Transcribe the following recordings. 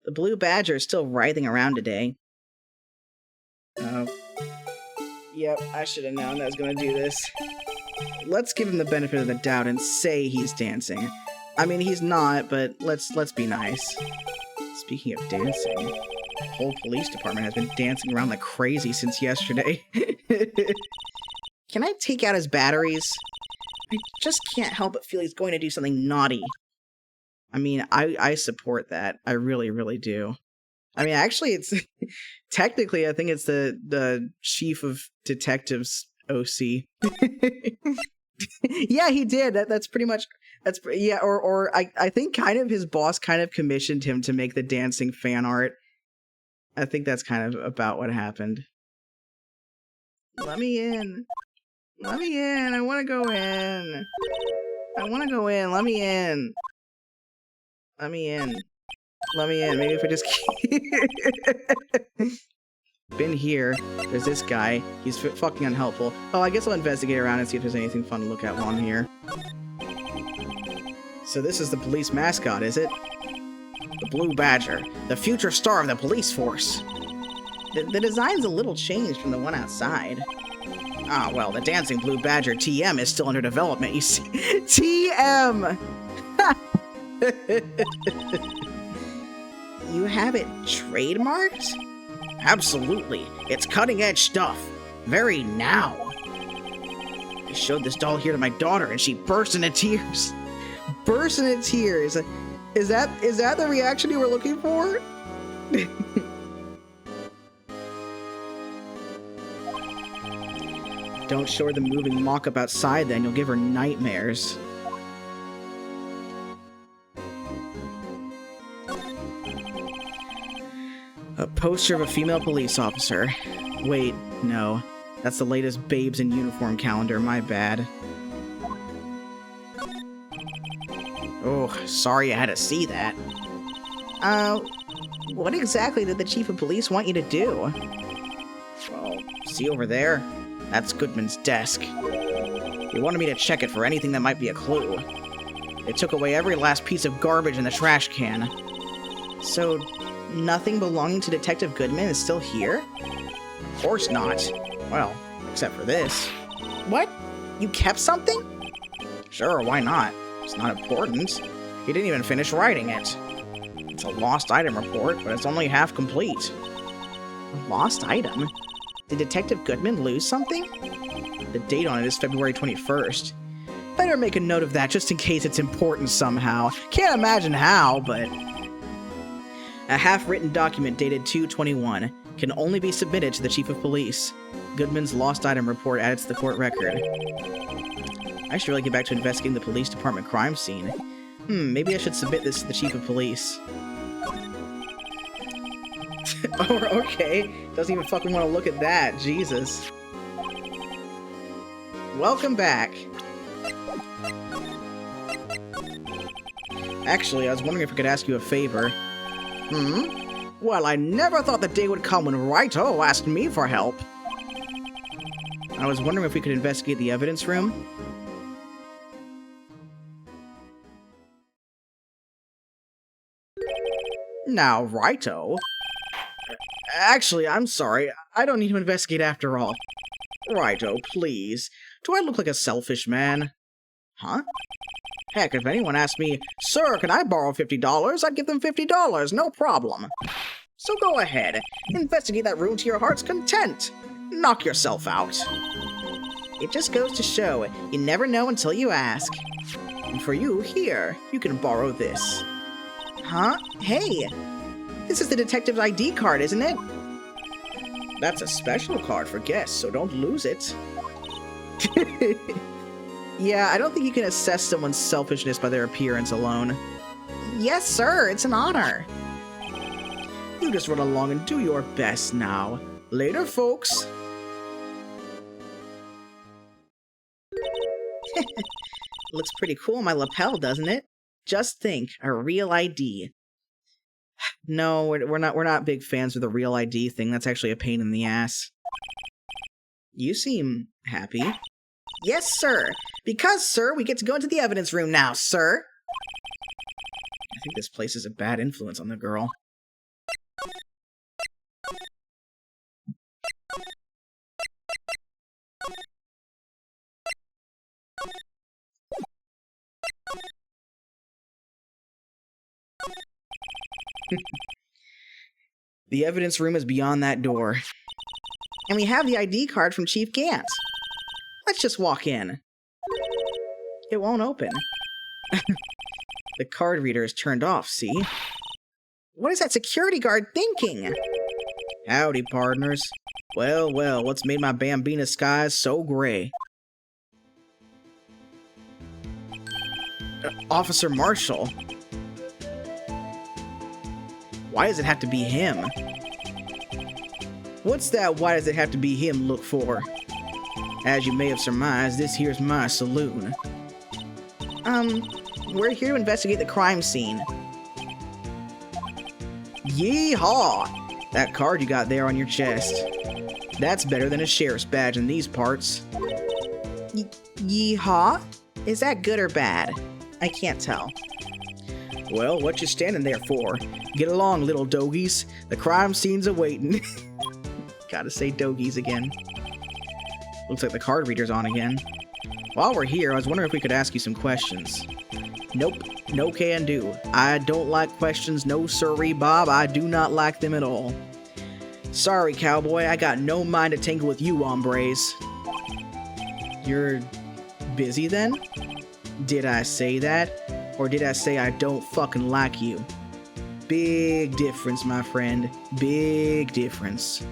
The blue badger is still writhing around today. Oh. Yep, I should have known that I was going to do this. Let's give him the benefit of the doubt and say he's dancing. I mean, he's not, but let's be nice. Speaking of dancing, the whole police department has been dancing around like crazy since yesterday. Can I take out his batteries? I just can't help but feel he's going to do something naughty. I mean, I support that. I really, really do. I mean, actually, it's technically, I think it's the chief of detectives OC. Yeah, he did. That's pretty much. Yeah. Or I think kind of his boss kind of commissioned him to make the dancing fan art. I think that's kind of about what happened. Let me in. Let me in. I want to go in. I want to go in. Let me in. Let me in. Let me in. Maybe if I just been here. There's this guy. He's fucking unhelpful. Oh, I guess I'll investigate around and see if there's anything fun to look at while I'm here. So this is the police mascot, is it? The Blue Badger, the future star of the police force. The design's a little changed from the one outside. Ah, well, the dancing Blue Badger TM is still under development, you see. TM! You have it trademarked? Absolutely. It's cutting-edge stuff. Very now. I showed this doll here to my daughter, and she burst into tears. Burst into tears. Is that the reaction you were looking for? Don't show her the moving mock-up outside, then. You'll give her nightmares. A poster of a female police officer. Wait, no. That's the latest Babes in Uniform calendar, my bad. Oh, sorry I had to see that. What exactly did the chief of police want you to do? Well, see over there? That's Goodman's desk. He wanted me to check it for anything that might be a clue. They took away every last piece of garbage in the trash can. So, nothing belonging to Detective Goodman is still here? Of course not. Well, except for this. What? You kept something? Sure, why not? It's not important. He didn't even finish writing it. It's a lost item report, but it's only half complete. A lost item? Did Detective Goodman lose something? The date on it is February 21st. Better make a note of that just in case it's important somehow. Can't imagine how, but... A half-written document dated 2/21 can only be submitted to the Chief of Police. Goodman's lost item report added to the court record. I should really get back to investigating the police department crime scene. Maybe I should submit this to the Chief of Police. Oh, okay. Doesn't even fucking want to look at that. Jesus. Welcome back. Actually, I was wondering if I could ask you a favor. Well, I never thought the day would come when Wright asked me for help. I was wondering if we could investigate the evidence room. Now, Righto. Actually, I'm sorry. I don't need to investigate after all. Righto, please. Do I look like a selfish man? Huh? Heck, if anyone asked me, "Sir, can I borrow $50?" I'd give them $50, no problem. So go ahead. Investigate that room to your heart's content. Knock yourself out. It just goes to show, you never know until you ask. And for you, here, you can borrow this. Huh? Hey! This is the detective's ID card, isn't it? That's a special card for guests, so don't lose it. Yeah, I don't think you can assess someone's selfishness by their appearance alone. Yes, sir, it's an honor. You just run along and do your best now. Later, folks. Looks pretty cool on my lapel, doesn't it? Just think, a real ID. No, we're not big fans of the real ID thing. That's actually a pain in the ass. You seem happy. Yes, sir. Because, sir, we get to go into the evidence room now, sir. I think this place is a bad influence on the girl. The evidence room is beyond that door. And we have the ID card from Chief Gant. Let's just walk in. It won't open. The card reader is turned off, see? What is that security guard thinking? Howdy, partners. Well, well, what's made my Bambina skies so gray? Officer Marshall? Why does it have to be him? What's that why does it have to be him look for? As you may have surmised, this here's my saloon. We're here to investigate the crime scene. Yeehaw! That card you got there on your chest. That's better than a sheriff's badge in these parts. Yeehaw? Is that good or bad? I can't tell. Well, what you standing there for? Get along, little dogies. The crime scene's awaiting. Gotta say dogies again. Looks like the card reader's on again. While we're here, I was wondering if we could ask you some questions. Nope, no can do. I don't like questions, no sirree, Bob. I do not like them at all. Sorry, cowboy, I got no mind to tangle with you hombres. You're busy then? Did I say that? Or did I say I don't fucking like you? Big difference, my friend. Big difference.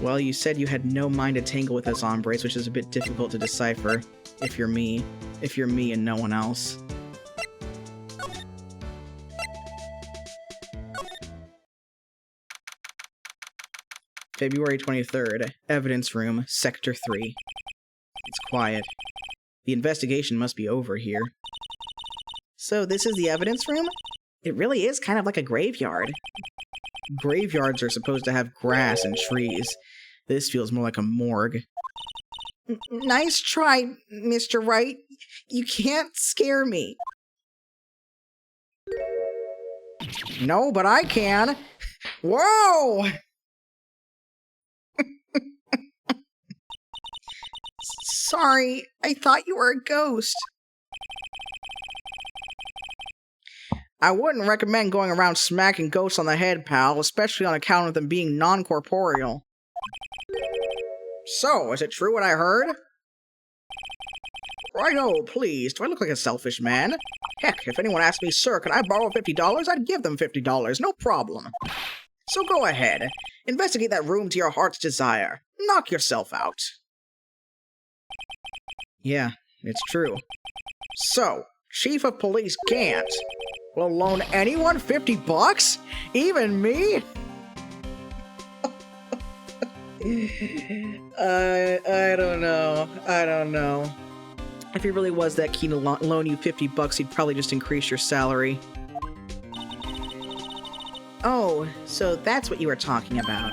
Well, you said you had no mind to tangle with us hombres, which is a bit difficult to decipher, if you're me. If you're me and no one else. February 23rd, Evidence Room, Sector 3. It's quiet. The investigation must be over here. So this is the evidence room? It really is kind of like a graveyard. Graveyards are supposed to have grass and trees. This feels more like a morgue. Nice try, Mr. Wright. You can't scare me. No, but I can. Whoa! Sorry, I thought you were a ghost. I wouldn't recommend going around smacking ghosts on the head, pal, especially on account of them being non-corporeal. So, is it true what I heard? Righto, please. Do I look like a selfish man? Heck, if anyone asked me, sir, can I borrow $50? I'd give them $50, no problem. So go ahead. Investigate that room to your heart's desire. Knock yourself out. Yeah, it's true. So, Chief of Police Gant will loan anyone $50? Even me? I don't know. I don't know. If he really was that keen to loan you $50, he'd probably just increase your salary. Oh, so that's what you were talking about.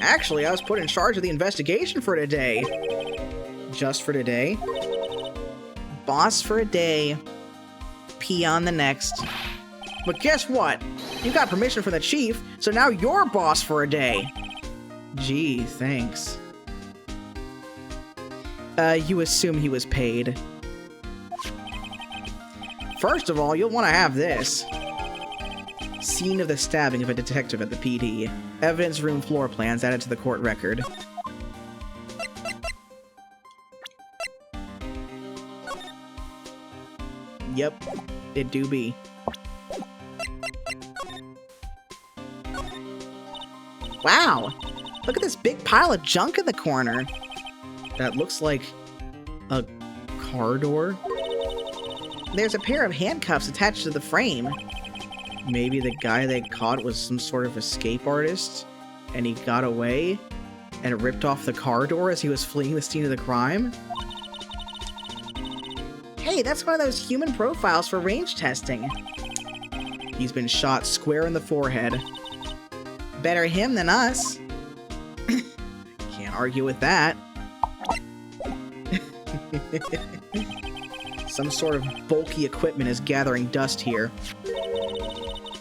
Actually, I was put in charge of the investigation for today. Just for today? Boss for a day. Pee on the next. But guess what? You got permission from the chief, so now you're boss for a day. Gee, thanks. You assume he was paid. First of all, you'll want to have this. Scene of the stabbing of a detective at the PD. Evidence room floor plans added to the court record. Yep, it do be. Wow! Look at this big pile of junk in the corner. That looks like a car door. There's a pair of handcuffs attached to the frame. Maybe the guy they caught was some sort of escape artist, and he got away and ripped off the car door as he was fleeing the scene of the crime? Hey, that's one of those human profiles for range testing. He's been shot square in the forehead. Better him than us. Can't argue with that. Some sort of bulky equipment is gathering dust here.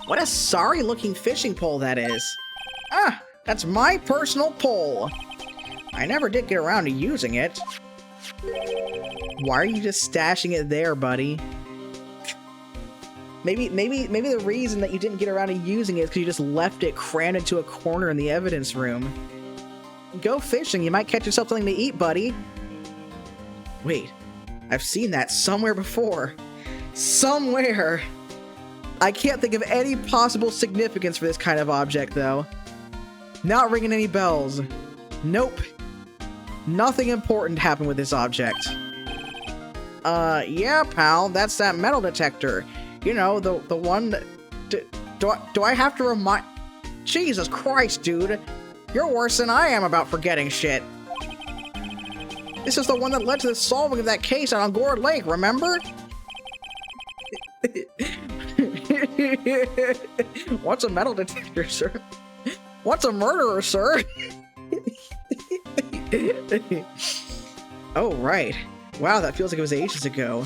What a sorry-looking fishing pole that is. Ah, that's my personal pole. I never did get around to using it. Why are you just stashing it there, buddy? Maybe the reason that you didn't get around to using it is because you just left it crammed into a corner in the evidence room. Go fishing, you might catch yourself something to eat, buddy. Wait, I've seen that somewhere before. Somewhere! I can't think of any possible significance for this kind of object, though. Not ringing any bells. Nope. Nothing important happened with this object. Yeah, pal, that's that metal detector. You know, the one that... Do I have to remind... Jesus Christ, dude. You're worse than I am about forgetting shit. This is the one that led to the solving of that case out on Gourd Lake, remember? What's a metal detector, sir? What's a murderer, sir? Oh, right. Wow, that feels like it was ages ago.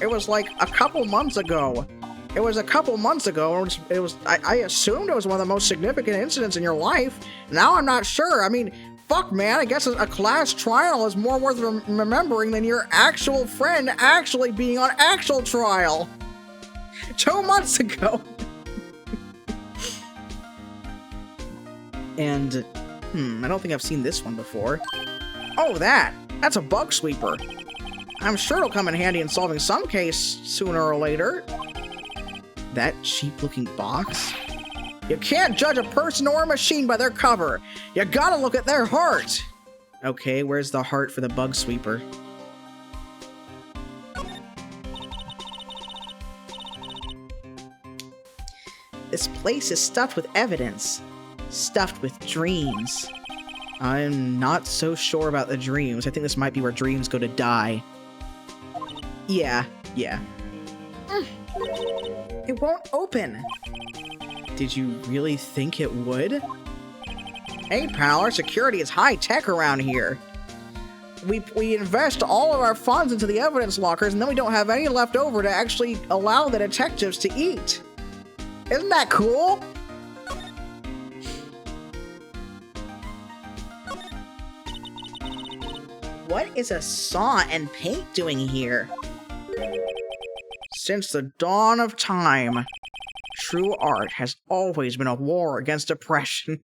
It was like a couple months ago. It was a couple months ago. I assumed it was one of the most significant incidents in your life. Now I'm not sure. I mean, fuck, man. I guess a class trial is more worth remembering than your actual friend actually being on actual trial. 2 months ago. And, I don't think I've seen this one before. Oh, that's a bug sweeper. I'm sure it'll come in handy in solving some case sooner or later. That cheap-looking box? You can't judge a person or a machine by their cover. You gotta look at their heart. Okay, where's the heart for the bug sweeper? This place is stuffed with evidence. Stuffed with dreams. I'm not so sure about the dreams. I think this might be where dreams go to die. Yeah. It won't open. Did you really think it would? Hey, pal, our security is high-tech around here. We invest all of our funds into the evidence lockers, and then we don't have any left over to actually allow the detectives to eat. Isn't that cool? What is a saw and paint doing here? Since the dawn of time, true art has always been a war against oppression.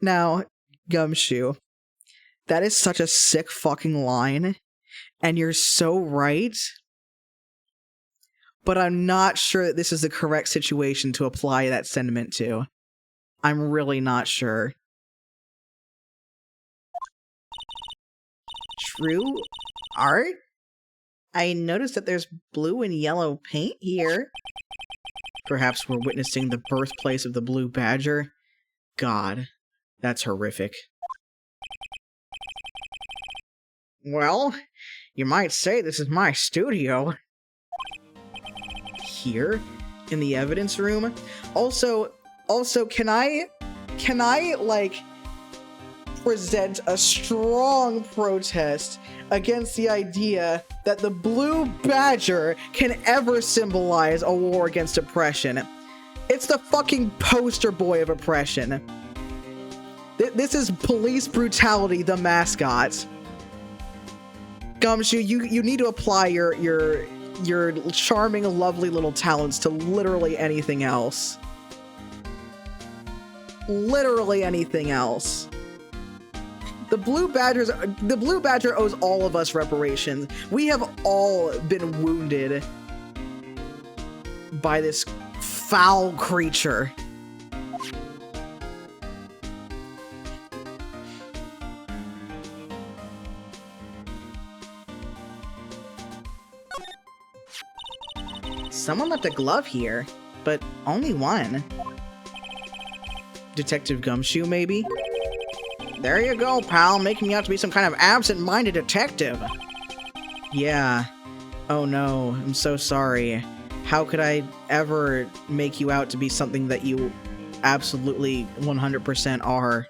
Now, Gumshoe, that is such a sick fucking line, and you're so right, but I'm not sure that this is the correct situation to apply that sentiment to. I'm really not sure. True art? I noticed that there's blue and yellow paint here. Perhaps we're witnessing the birthplace of the blue badger? God, that's horrific. Well, you might say this is my studio. Here? In the evidence room? Also, can I, like, present a strong protest against the idea that the blue badger can ever symbolize a war against oppression. It's the fucking poster boy of oppression. This is police brutality, the mascot. Gumshoe, you need to apply your charming, lovely little talents to literally anything else. Literally anything else. The Blue Badger owes all of us reparations. We have all been wounded by this foul creature. Someone left a glove here, but only one. Detective Gumshoe, maybe? There you go, pal, making me out to be some kind of absent-minded detective. Yeah. Oh no, I'm so sorry. How could I ever make you out to be something that you absolutely 100% are?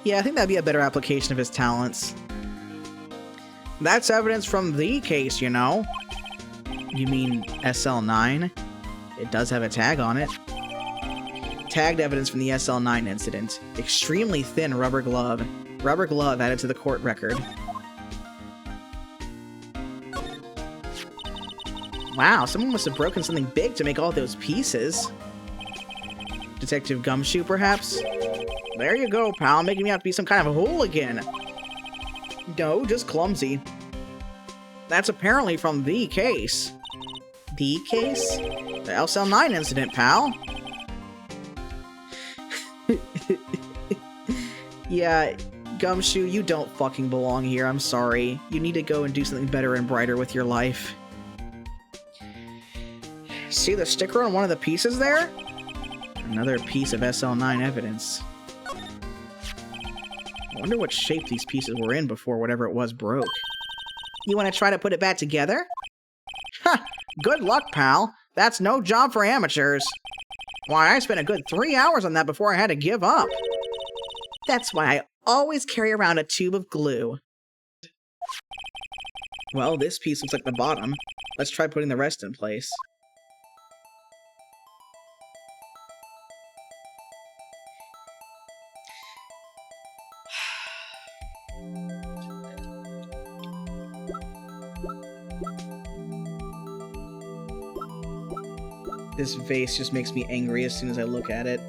Yeah, I think that'd be a better application of his talents. That's evidence from the case, you know. You mean SL9? It does have a tag on it. Tagged evidence from the SL9 incident. Extremely thin rubber glove. Rubber glove added to the court record. Wow, someone must have broken something big to make all those pieces. Detective Gumshoe, perhaps? There you go, pal, making me out to be some kind of a hooligan. No, just clumsy. That's apparently from the case. The case? The SL9 incident, pal. Yeah, Gumshoe, you don't fucking belong here, I'm sorry. You need to go and do something better and brighter with your life. See the sticker on one of the pieces there? Another piece of SL9 evidence. I wonder what shape these pieces were in before whatever it was broke. You want to try to put it back together? Ha! Good luck, pal. That's no job for amateurs. Why, I spent a good 3 hours on that before I had to give up. That's why I always carry around a tube of glue. Well, this piece looks like the bottom. Let's try putting the rest in place. This vase just makes me angry as soon as I look at it.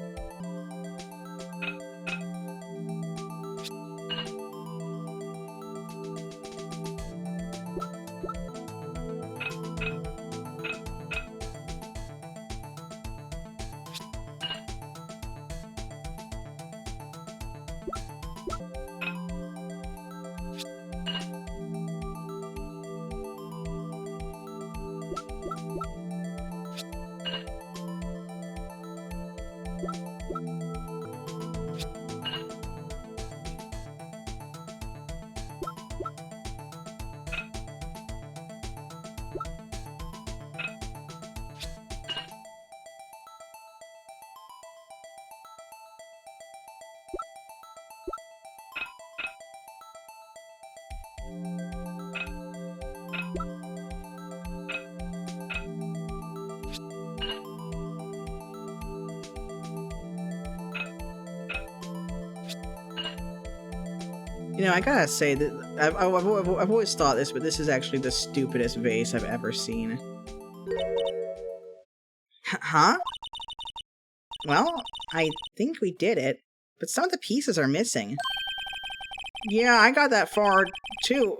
You know, I gotta say that I've always thought this, but this is actually the stupidest vase I've ever seen. Huh? Well, I think we did it, but some of the pieces are missing. Yeah, I got that far too.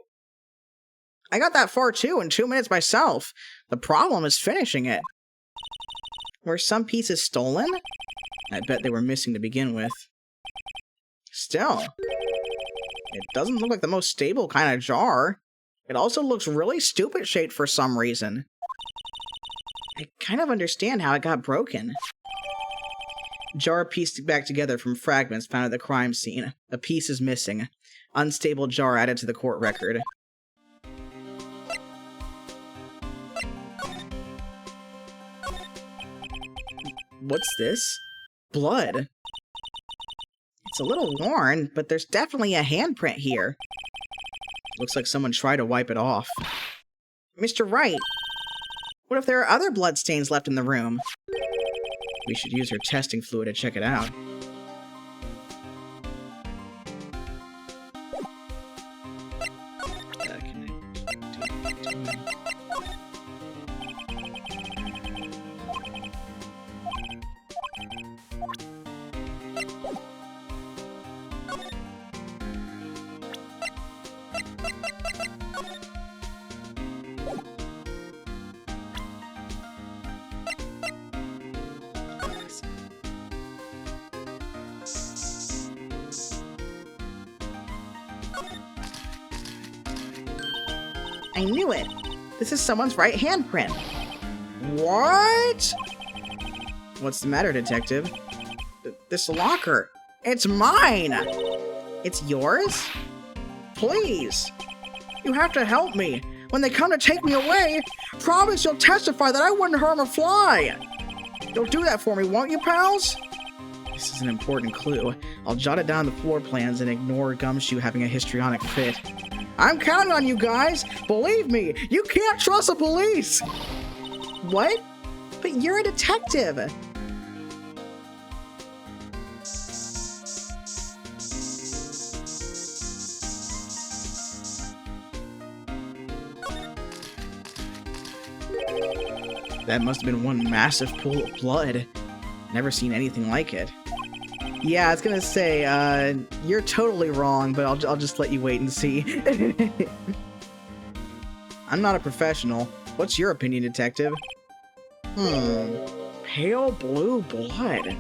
In 2 minutes myself. The problem is finishing it. Were some pieces stolen? I bet they were missing to begin with. Still, it doesn't look like the most stable kind of jar. It also looks really stupid shaped for some reason. I kind of understand how it got broken. Jar pieced back together from fragments found at the crime scene. A piece is missing. Unstable jar added to the court record. What's this? Blood. It's a little worn, but there's definitely a handprint here. Looks like someone tried to wipe it off. Mr. Wright, what if there are other bloodstains left in the room? We should use your testing fluid to check it out. I knew it. This is someone's right handprint. What? What's the matter, detective? This locker. It's mine! It's yours? Please. You have to help me. When they come to take me away, promise you'll testify that I wouldn't harm a fly. You'll do that for me, won't you, pals? This is an important clue. I'll jot it down in the floor plans and ignore Gumshoe having a histrionic fit. I'm counting on you guys! Believe me, you can't trust the police! What? But you're a detective! That must have been one massive pool of blood. Never seen anything like it. Yeah, I was gonna say, you're totally wrong, but I'll just let you wait and see. I'm not a professional. What's your opinion, detective? Pale blue blood.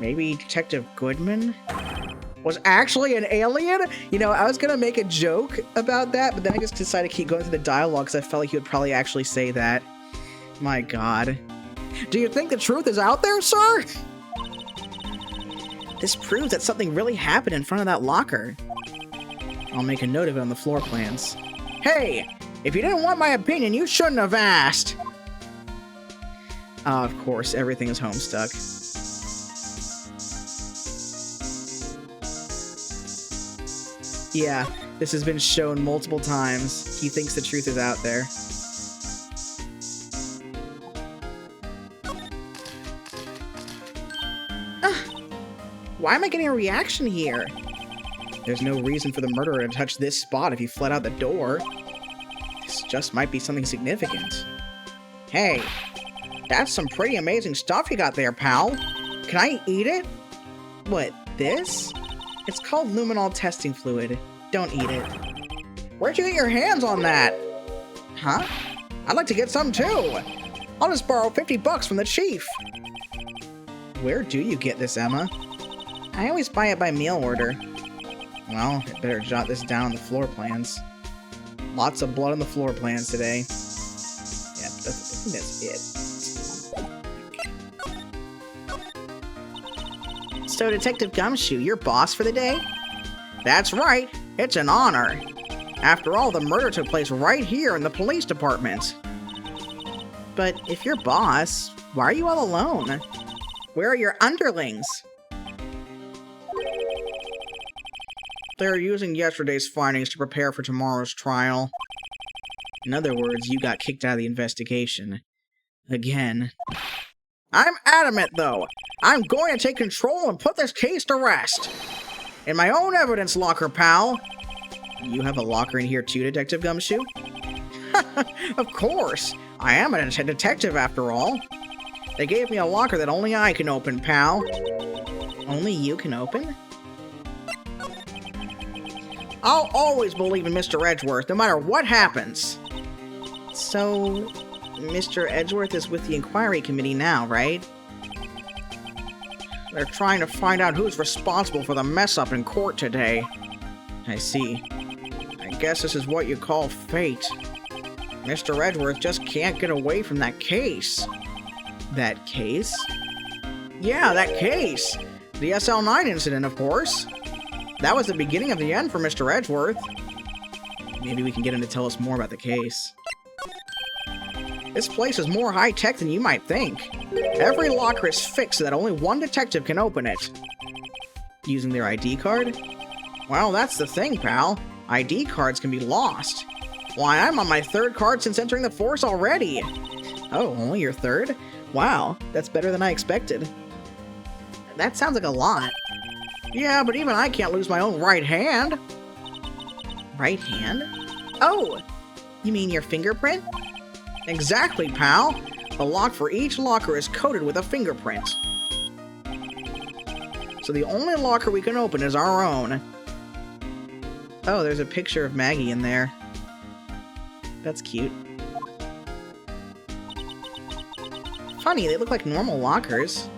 Maybe Detective Goodman was actually an alien? You know, I was gonna make a joke about that, but then I just decided to keep going through the dialogue because I felt like he would probably actually say that. My god. Do you think the truth is out there, sir? This proves that something really happened in front of that locker. I'll make a note of it on the floor plans. Hey! If you didn't want my opinion, you shouldn't have asked! Of course, everything is Homestuck. Yeah, this has been shown multiple times. He thinks the truth is out there. Why am I getting a reaction here? There's no reason for the murderer to touch this spot if he fled out the door. This just might be something significant. Hey, that's some pretty amazing stuff you got there, pal. Can I eat it? What, this? It's called luminol testing fluid. Don't eat it. Where'd you get your hands on that? Huh? I'd like to get some too. I'll just borrow 50 bucks from the chief. Where do you get this, Emma? I always buy it by meal order. Well, I better jot this down on the floor plans. Lots of blood on the floor plans today. Yeah, I think that's it. So, Detective Gumshoe, your boss for the day? That's right. It's an honor. After all, the murder took place right here in the police department. But if you're boss, why are you all alone? Where are your underlings? They're using yesterday's findings to prepare for tomorrow's trial. In other words, you got kicked out of the investigation. Again. I'm adamant, though. I'm going to take control and put this case to rest. In my own evidence locker, pal. You have a locker in here too, Detective Gumshoe? Of course. I am a detective after all. They gave me a locker that only I can open, pal. Only you can open? I'll always believe in Mr. Edgeworth, no matter what happens. So, Mr. Edgeworth is with the inquiry committee now, right? They're trying to find out who's responsible for the mess-up in court today. I see. I guess this is what you call fate. Mr. Edgeworth just can't get away from that case. That case? Yeah, that case! The SL9 incident, of course. That was the beginning of the end for Mr. Edgeworth. Maybe we can get him to tell us more about the case. This place is more high-tech than you might think. Every locker is fixed so that only one detective can open it. Using their ID card? Well, that's the thing, pal. ID cards can be lost. Why, I'm on my third card since entering the force already. Oh, only your third? Wow, that's better than I expected. That sounds like a lot. Yeah, but even I can't lose my own right hand. Right hand? Oh! You mean your fingerprint? Exactly, pal. The lock for each locker is coated with a fingerprint. So the only locker we can open is our own. Oh, there's a picture of Maggie in there. That's cute. Funny, they look like normal lockers.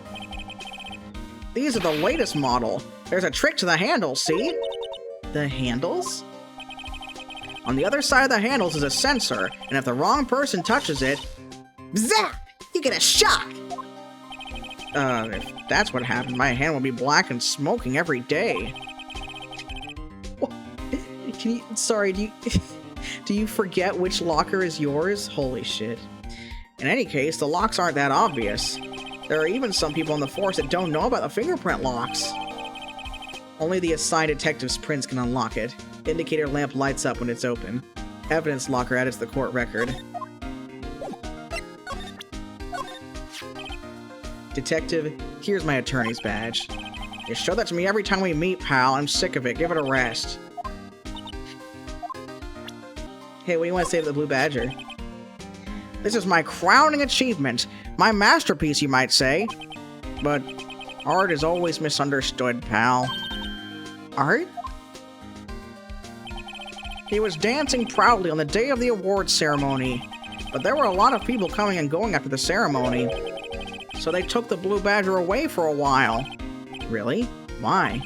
These are the latest model. There's a trick to the handles, see? The handles? On the other side of the handles is a sensor, and if the wrong person touches it, bzzah! You get a shock! If that's what happened, my hand will be black and smoking every day. Sorry, do you forget which locker is yours? Holy shit. In any case, the locks aren't that obvious. There are even some people in the force that don't know about the fingerprint locks. Only the assigned detective's prints can unlock it. Indicator lamp lights up when it's open. Evidence locker added to the court record. Detective, here's my attorney's badge. You show that to me every time we meet, pal. I'm sick of it. Give it a rest. Hey, what do you want to say to the Blue Badger? This is my crowning achievement. My masterpiece, you might say. But art is always misunderstood, pal. Art? He was dancing proudly on the day of the awards ceremony. But there were a lot of people coming and going after the ceremony. So they took the Blue Badger away for a while. Really? Why?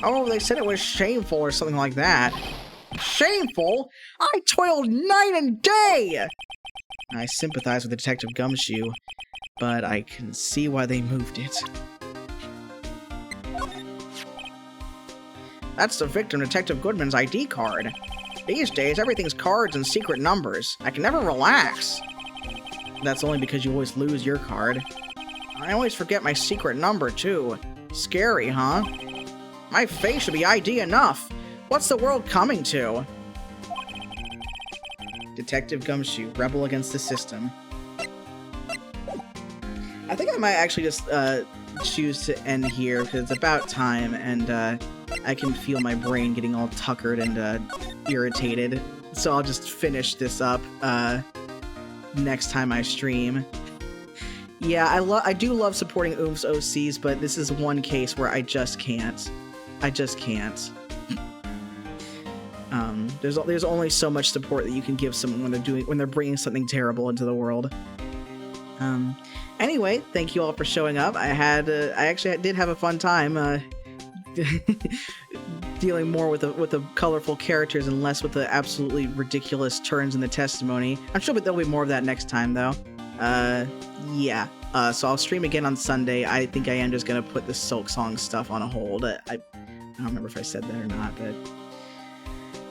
Oh, they said it was shameful or something like that. Shameful? I toiled night and day! I sympathize with Detective Gumshoe, but I can see why they moved it. That's the victim Detective Goodman's ID card. These days, everything's cards and secret numbers. I can never relax. That's only because you always lose your card. I always forget my secret number, too. Scary, huh? My face should be ID enough. What's the world coming to? Detective Gumshoe, rebel against the system. I think I might actually just choose to end here, because it's about time, and I can feel my brain getting all tuckered and irritated. So I'll just finish this up next time I stream. Yeah, I do love supporting Oomp's OCs, but this is one case where I just can't. I just can't. There's only so much support that you can give someone when they're bringing something terrible into the world. Anyway, thank you all for showing up. I actually did have a fun time dealing more with the colorful characters and less with the absolutely ridiculous turns in the testimony. I'm sure there'll be more of that next time, though. Yeah. So I'll stream again on Sunday. I think I am just gonna put the Silk Song stuff on a hold. I don't remember if I said that or not, but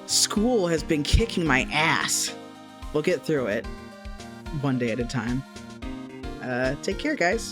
school has been kicking my ass. We'll get through it one day at a time. Take care, guys.